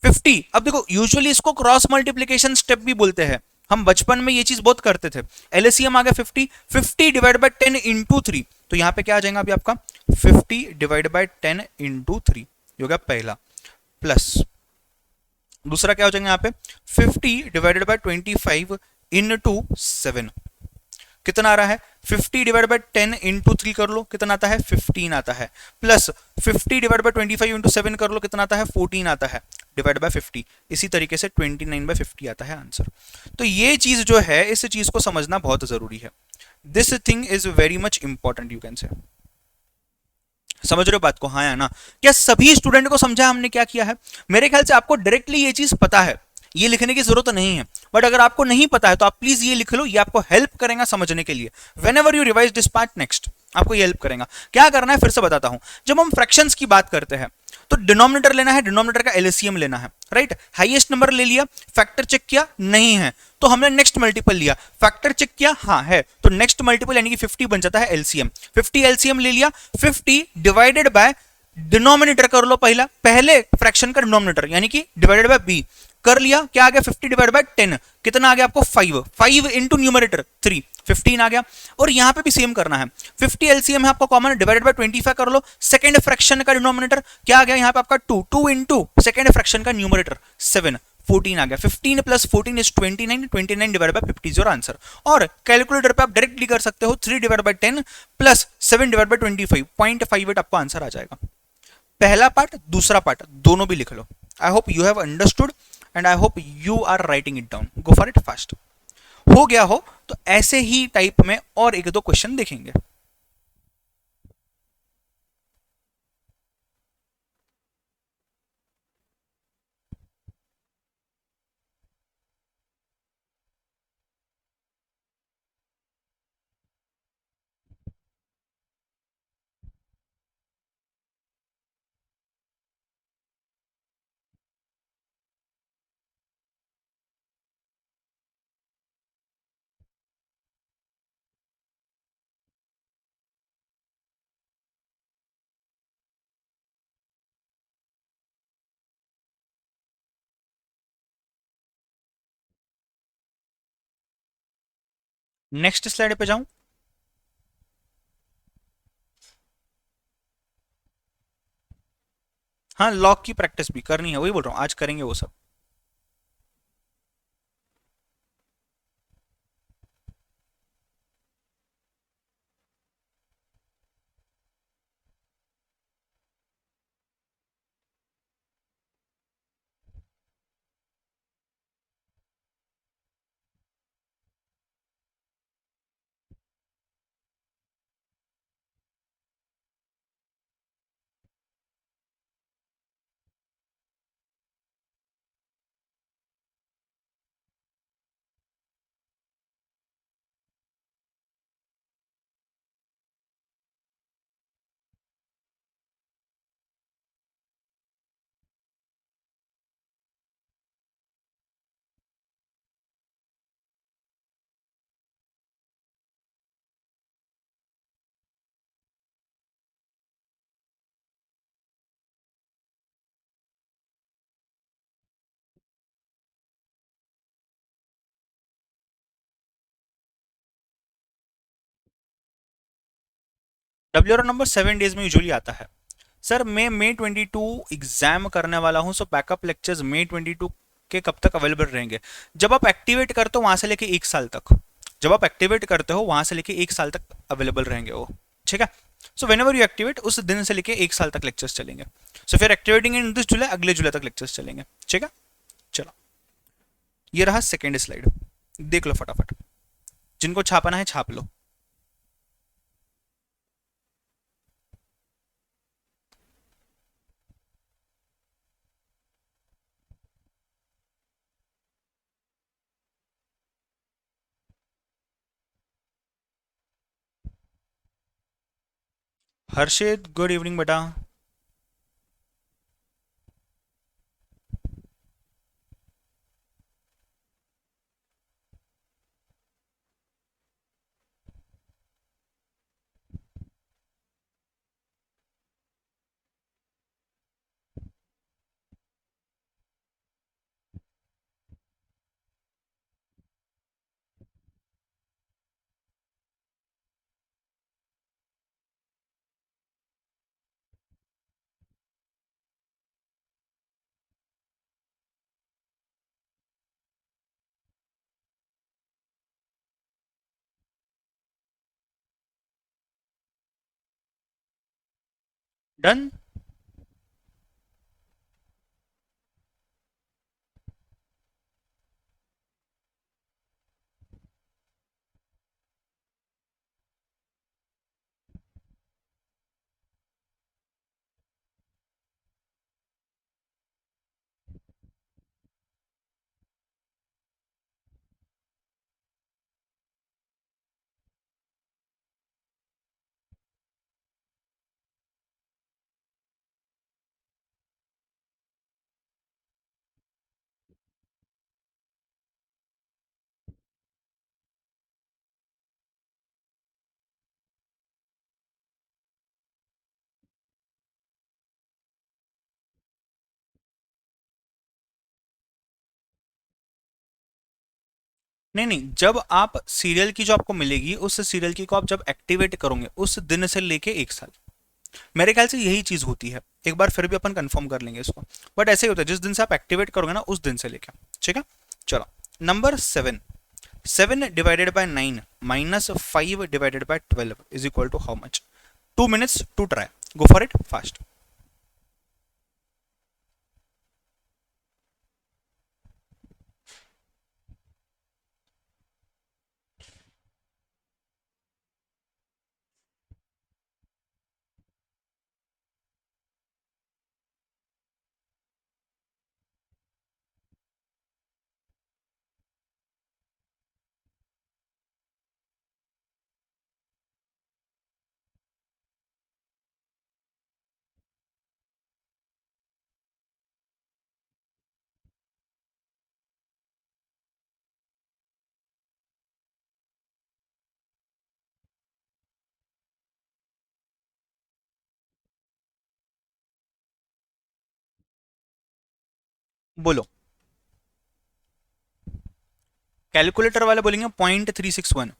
50, अब देखो यूजुअली इसको क्रॉस मल्टीप्लीकेशन स्टेप भी बोलते हैं, हम बचपन में ये चीज बहुत करते थे। एलसीएम आ गया 50, 50 डिवाइड बाय 10 इंटू 3, तो यहां पे क्या आ जाएगा अभी आपका? 50 डिवाइड बाय 10 इंटू 3, ये हो गया पहला, प्लस दूसरा क्या हो जाएगा यहाँ पे? 50 डिवाइडेड बाय 25 इंटू 7, कितना आ रहा है? 50 डिवाइड बाय 10 इंटू 3 कर लो, कितना आता है? 15 आता है, प्लस 50 डिवाइड बाय 25 इंटू 7 कर लो, कितना आता है? 14 आता है, डिवाइड बाय 50, इसी तरीके से 29/50 आता है आंसर। तो ये चीज जो है, इस चीज को समझना बहुत जरूरी है। This thing is very much important, you can say. समझ रहे हो बात को? हाँ या ना? क्या सभी स्टूडेंट को समझा हमने क्या किया है? मेरे ख्याल से आपको डायरेक्टली ये चीज पता है, ये लिखने की जरूरत नहीं है, बट अगर आपको नहीं पता है तो आप प्लीज ये लिख लो, ये आपको हेल्प करेगा समझने के लिए। When ever you revise this part next, आपको ये हेल्प करेगा। क्या करना है फिर से बताता हूं। जब हम फ्रैक्शंस की बात करते हैं तो डिनोमिनेटर लेना है, डिनोमिनेटर का एलसीएम लेना है, राइट। हाईएस्ट नंबर ले लिया, फैक्टर चेक किया, नहीं है तो हमने नेक्स्ट मल्टीपल लिया, फैक्टर चेक किया, हाँ है, तो नेक्स्ट मल्टीपल यानी कि 50 बन जाता है एलसीएम। 50 एलसीएम ले लिया, 50 डिवाइडेड बाय डिनोमिनेटर कर लो, पहले फ्रैक्शन का डिनोमिनेटर यानी कि डिवाइडेड बाय बी कर लिया, क्या आ गया? 50 डिवाइड बाय 10, कितना आ गया आपको? 5, 5 इंटू न्यूमरेटर 3, 15 आ गया। और यहां पे भी सेम करना है, 50 एलसीएम है आपको कॉमन, डिवाइडेड बाय 25 कर लो, सेकंड फ्रैक्शन का डिनोमिनेटर क्या आ गया यहां पे आपका? 2, 2 इंटू सेकंड फ्रैक्शन का न्यूमरेटर 7, 14 आ गया। 15 plus 14 is 29, 29 divide by 50 is your answer. और कैलकुलेटर पे आप डायरेक्टली कर सकते हो, 3 divide bye 10 plus 7 divide bye 25, 0.58 आपको आंसर आ जाएगा। पहला पार्ट, दूसरा पार्ट दोनों भी लिख लो। I hope you have understood and I hope you are writing it down. Go for it fast. हो गया हो तो ऐसे ही टाइप में और एक दो क्वेश्चन देखेंगे। नेक्स्ट स्लाइड पे जाऊं? हाँ, लॉग की प्रैक्टिस भी करनी है, वही बोल रहा हूँ, आज करेंगे वो सब। डब्ल्यू आर नंबर 7 डेज में यूजुअली आता है। सर मैं मई 22 एग्जाम करने वाला हूँ, सो बैकअप लेक्चर्स मई 22 के कब तक अवेलेबल रहेंगे? जब आप एक्टिवेट करते हो वहां से लेके 1 साल तक, जब आप एक्टिवेट करते हो वहां से लेके 1 साल तक अवेलेबल रहेंगे वो। ठीक है, so when ever you activate उस दिन से लेके 1 साल तक लेक्चर्स चलेंगे। सो फिर एक्टिवेटिंग इन दिस जुलाई, अगले जुलाई तक लेक्चर्स चलेंगे। ठीक है, चलो ये रहा सेकेंड स्लाइड, देख लो फटाफट, जिनको छापना है छाप लो। हर्षित गुड इवनिंग बेटा। डन। नहीं नहीं, जब आप सीरियल की जो आपको मिलेगी, उस सीरियल की को आप जब एक्टिवेट करोगे उस दिन से लेके 1 साल, मेरे ख्याल से यही चीज होती है। एक बार फिर भी अपन कंफर्म कर लेंगे इसको, बट ऐसे ही होता है, जिस दिन से आप एक्टिवेट करोगे ना उस दिन से लेके। ठीक है, चलो number 7, 7 divided by 9 minus 5 divided by 12 is equal to how much? 2 minutes to try, go for it fast. बोलो। कैलकुलेटर वाले बोलेंगे 0.361,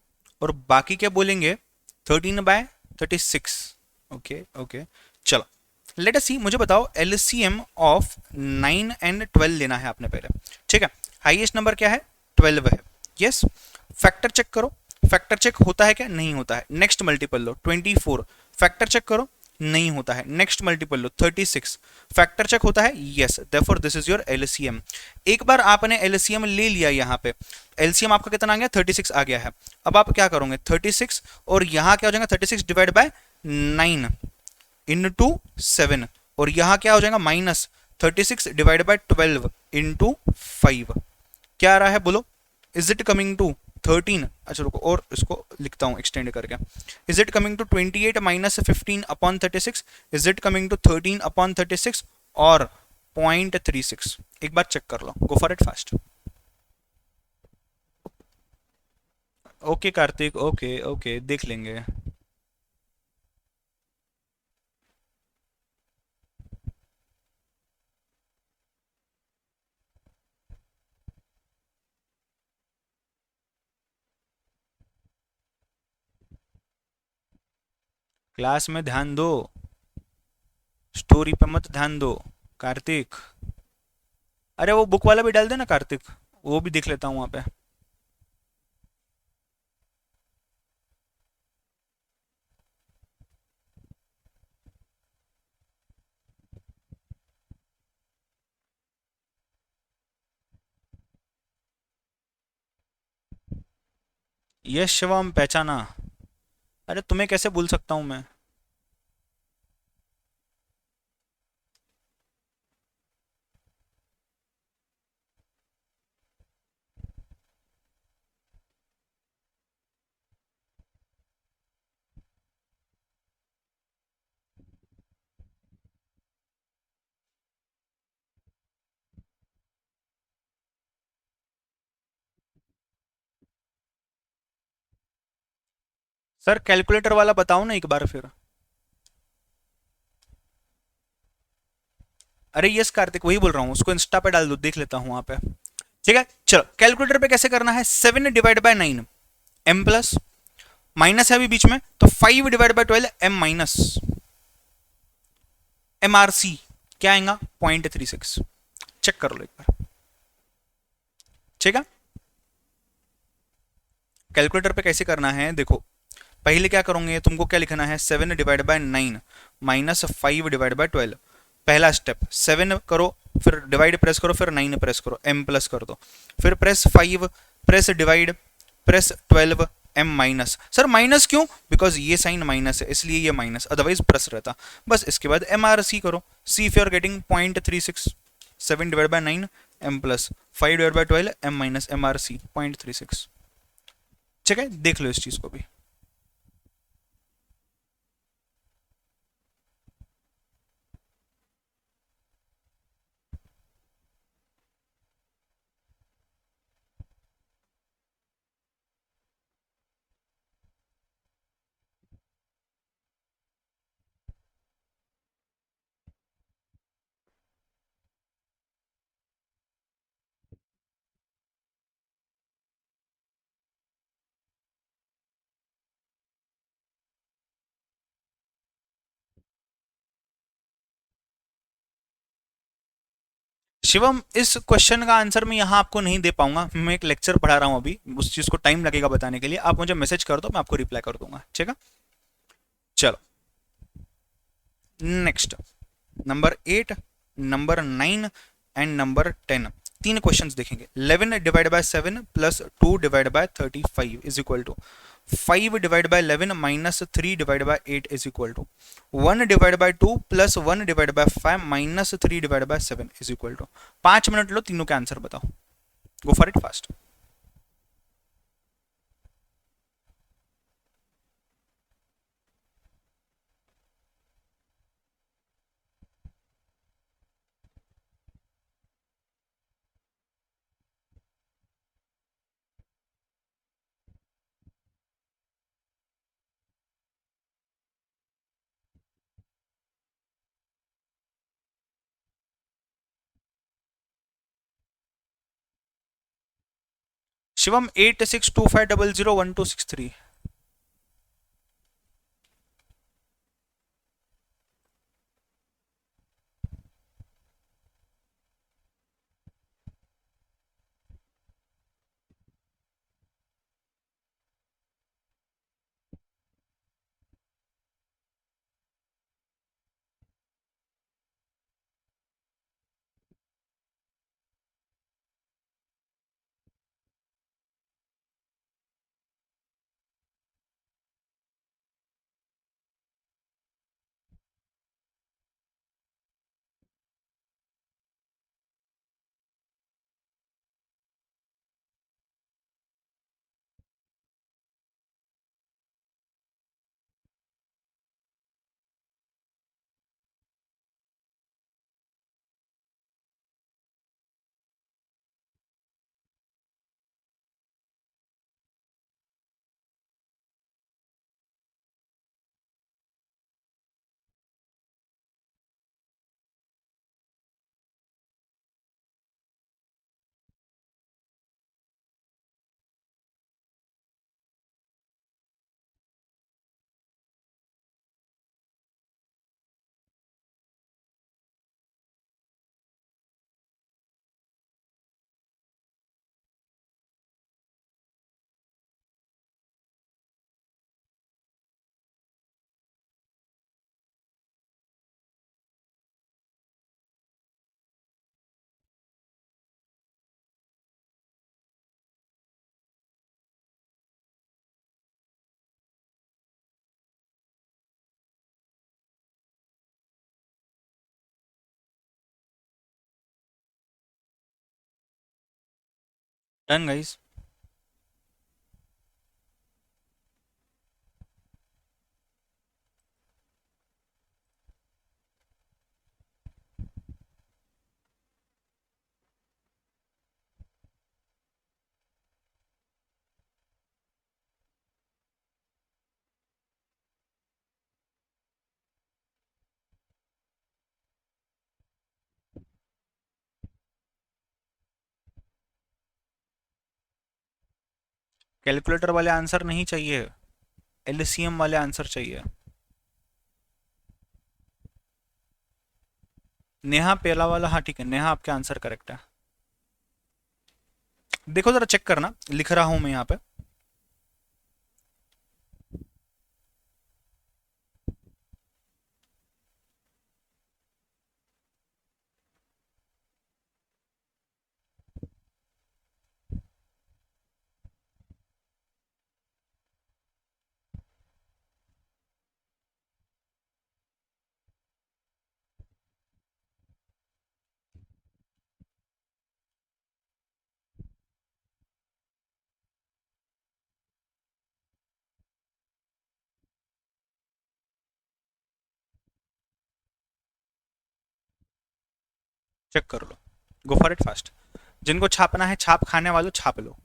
और बाकी क्या बोलेंगे 13/36। ओके ओके, चलो लेट अस सी। मुझे बताओ एलसीएम ऑफ 9 एंड 12 लेना है आपने पहले, ठीक है। हाईएस्ट नंबर क्या है 12 है, यस। फैक्टर चेक करो, फैक्टर चेक होता है क्या, नहीं होता है। नेक्स्ट मल्टीपल लो 24, फैक्टर चेक करो, नहीं होता है। नेक्स्ट मल्टीपल लो 36, फैक्टर चेक होता है, yes. Therefore this is your LCM. एक बार आपने एलसीएम ले लिया, यहाँ पे एलसीएम आपका कितना आ गया 36 आ गया है। अब आप क्या करोगे 36 और यहाँ क्या हो जाएगा 36 डिवाइड बाय 9 इंटू 7, और यहाँ क्या हो जाएगा -36 डिवाइड बाय 12 इंटू 5। क्या आ रहा है बोलो, इज इट कमिंग टू 13? अच्छा रुको और इसको लिखता हूं एक्सटेंड करके। Is it coming to 28 -15 upon 36? Is it coming to 13 upon 36 और 0.36? एक बार चेक कर लो, go for it fast. Okay Kartik, okay okay, देख लेंगे। क्लास में ध्यान दो, स्टोरी पे मत ध्यान दो कार्तिक। अरे वो बुक वाला भी डाल देना कार्तिक, वो भी देख लेता हूँ वहाँ पे। यस शिवम, पहचाना। अरे तुम्हें कैसे भूल सकता हूँ मैं। सर कैलकुलेटर वाला बताओ ना एक बार फिर। अरे यस कार्तिक, वही बोल रहा हूँ, उसको इंस्टा पे डाल दो, देख लेता हूँ वहां पे। ठीक है चलो, कैलकुलेटर पे कैसे करना है, 7 divide by 9 M plus, minus है अभी बीच में तो 5 divide by 12 M minus M R C, क्या आएगा 0.36। चेक कर लो एक बार, ठीक है। कैलकुलेटर पे कैसे करना है देखो, पहले क्या करोगे, तुमको क्या लिखना है 7 divide by 9 minus 5 divide by 12। पहला स्टेप 7 करो, फिर डिवाइड प्रेस करो, फिर 9 प्रेस करो, एम प्लस कर दो, फिर press 5, press divide, press 12 M minus. Sir minus क्यों, बिकॉज ये साइन माइनस है इसलिए ये माइनस, अदरवाइज प्लस रहता। बस इसके बाद एम आर सी करो, see if you are getting 0.36, 7 divide by 9 M plus 5 divide by 12 M minus M R C 0.36। ठीक है, देख लो इस चीज को भी। शिवम, इस क्वेश्चन का आंसर मैं यहाँ आपको नहीं दे पाऊंगा, मैं एक लेक्चर पढ़ा रहा हूँ अभी, उस चीज को टाइम लगेगा बताने के लिए। आप मुझे मैसेज कर दो, मैं आपको रिप्लाई कर दूंगा, ठीक है। चलो next, number 8, number 9 and number 10, तीन क्वेश्चंस देखेंगे। 11 divide by 7 plus 2 divide by 35 is equal to 5 divide by 11 minus 3 divide by 8 is equal to 1 divide by 2 plus 1 divide by 5 minus 3 divide by 7 is equal to. 5 minute लो, तीनों का answer बताओ, go for it fast. Shivam 8625001263। Done guys. Calculator वाले answer नहीं चाहिए, LCM वाले answer चाहिए। नेहा पहला वाला, हाँ ठीक है, नेहा आपके आंसर करेक्ट है। देखो जरा चेक करना, लिख रहा हूं मैं यहाँ पे। चेक कर लो, गो फॉर इट फास्ट। जिनको छापना है, छाप खाने वालों छाप लो।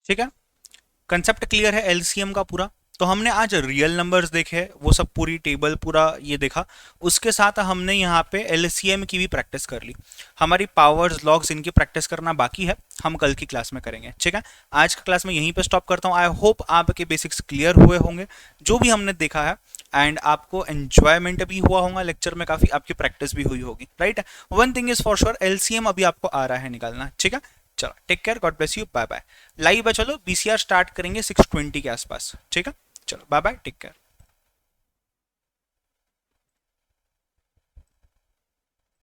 ठीक है, कंसेप्ट क्लियर है एलसीएम का पूरा। तो हमने आज रियल नंबर्स देखे, वो सब पूरी टेबल पूरा ये देखा। उसके साथ हमने यहाँ पे एलसीएम की भी प्रैक्टिस कर ली। हमारी पावर्स लॉग्स इनकी प्रैक्टिस करना बाकी है, हम कल की क्लास में करेंगे। ठीक है, आज का क्लास में यहीं पे स्टॉप करता हूँ। आई होप आपके बेसिक्स क्लियर हुए होंगे जो भी हमने देखा है, एंड आपको एंजॉयमेंट भी हुआ होगा लेक्चर में, काफी आपकी प्रैक्टिस भी हुई होगी। Right, one thing is for sure, LCM अभी आपको आ रहा है निकालना। ठीक है, चलो take care, God bless you, bye bye. Live है, चलो बीसीआर स्टार्ट करेंगे 6:20 के आसपास। ठीक है, चलो बाय बाय, टेक केयर।